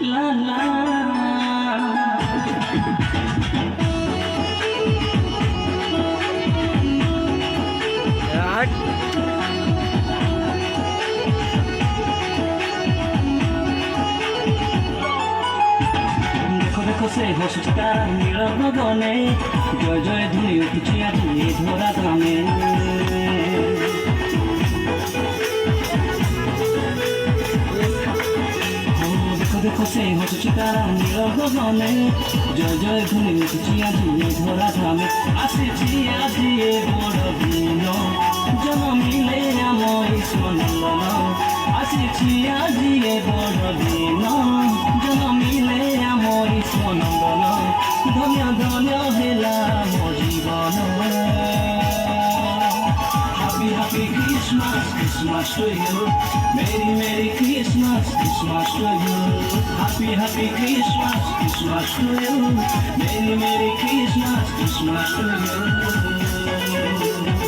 লা লা ସେ ହସୁଛି ତାର ନୀଳ ଗଗନେ ଜୟ ଜୟ ଧୂଳି ଉଠୁଛି ଆଜି ଧରା ଧାମେ ଦେଖ ଦେଖ ସେ ହସୁଛି ତାର ନୀଳ ଗଗନେ ଜୟ ଜୟ ଧୂଳି ଉଠୁଛି ଆଜି ଧରା ଧାମେ ଆସିଛି ଆଜି ଏ ବଡ଼ ଦିନ ଜନ୍ମିଲେ ଆମ ଈଶ୍ୱର ନନ୍ଦନ ଆସିଛି ଆଜି ଏ ବଡ଼ ଦିନ ଜନ୍ମିଲେ ଆମ ଈଶ୍ୱର ନନ୍ଦନ ଧନ୍ୟ ଧନ୍ୟ ହେଲା ମୋ ଜୀବନ Happy happy Christmas Christmas to you Merry merry Christmas Christmas to you Happy happy Christmas Christmas to you Merry merry Christmas Christmas to you